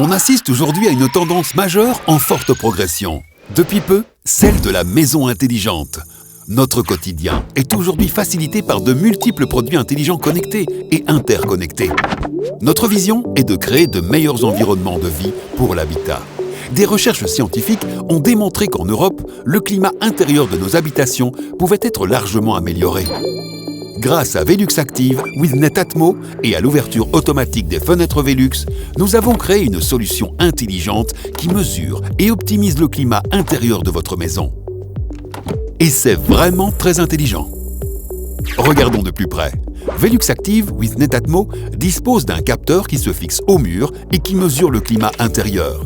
On assiste aujourd'hui à une tendance majeure en forte progression. Depuis peu, celle de la maison intelligente. Notre quotidien est aujourd'hui facilité par de multiples produits intelligents connectés et interconnectés. Notre vision est de créer de meilleurs environnements de vie pour l'habitat. Des recherches scientifiques ont démontré qu'en Europe, le climat intérieur de nos habitations pouvait être largement amélioré. Grâce à Velux Active with Netatmo et à l'ouverture automatique des fenêtres Velux, nous avons créé une solution intelligente qui mesure et optimise le climat intérieur de votre maison. Et c'est vraiment très intelligent. Regardons de plus près. Velux Active with Netatmo dispose d'un capteur qui se fixe au mur et qui mesure le climat intérieur.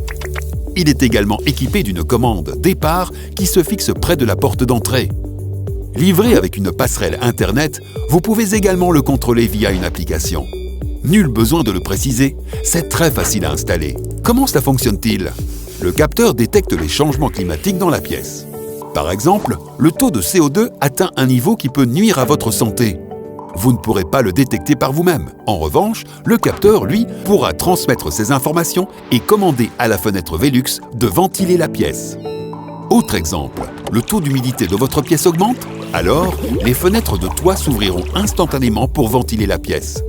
Il est également équipé d'une commande départ qui se fixe près de la porte d'entrée. Livré avec une passerelle Internet, vous pouvez également le contrôler via une application. Nul besoin de le préciser, c'est très facile à installer. Comment cela fonctionne-t-il? Le capteur détecte les changements climatiques dans la pièce. Par exemple, le taux de CO2 atteint un niveau qui peut nuire à votre santé. Vous ne pourrez pas le détecter par vous-même. En revanche, le capteur, lui, pourra transmettre ces informations et commander à la fenêtre Velux de ventiler la pièce. Autre exemple, le taux d'humidité de votre pièce augmente? Alors, les fenêtres de toit s'ouvriront instantanément pour ventiler la pièce.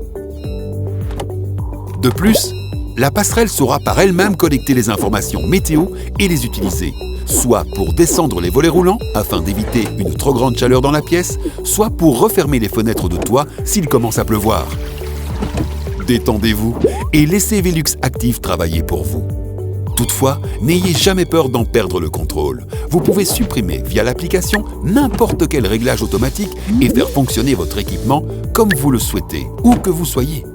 De plus, la passerelle saura par elle-même collecter les informations météo et les utiliser, soit pour descendre les volets roulants afin d'éviter une trop grande chaleur dans la pièce, soit pour refermer les fenêtres de toit s'il commence à pleuvoir. Détendez-vous et laissez Velux Active travailler pour vous. Toutefois, n'ayez jamais peur d'en perdre le contrôle. Vous pouvez supprimer via l'application n'importe quel réglage automatique et faire fonctionner votre équipement comme vous le souhaitez, où que vous soyez.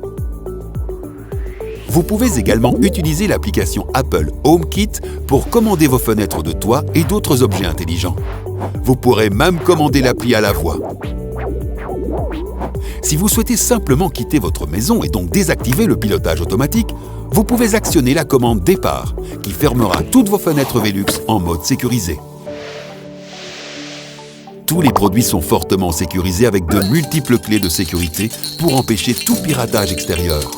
Vous pouvez également utiliser l'application Apple HomeKit pour commander vos fenêtres de toit et d'autres objets intelligents. Vous pourrez même commander l'appli à la voix. Si vous souhaitez simplement quitter votre maison et donc désactiver le pilotage automatique, vous pouvez actionner la commande départ qui fermera toutes vos fenêtres Velux en mode sécurisé. Tous les produits sont fortement sécurisés avec de multiples clés de sécurité pour empêcher tout piratage extérieur.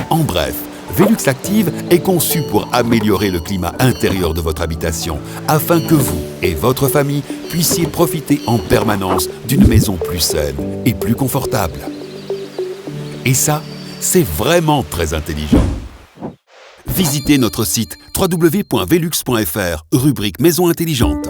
En bref, Velux Active est conçu pour améliorer le climat intérieur de votre habitation afin que vous et votre famille puissiez profiter en permanence d'une maison plus saine et plus confortable. Et ça, c'est vraiment très intelligent. Visitez notre site www.velux.fr, rubrique Maison intelligente.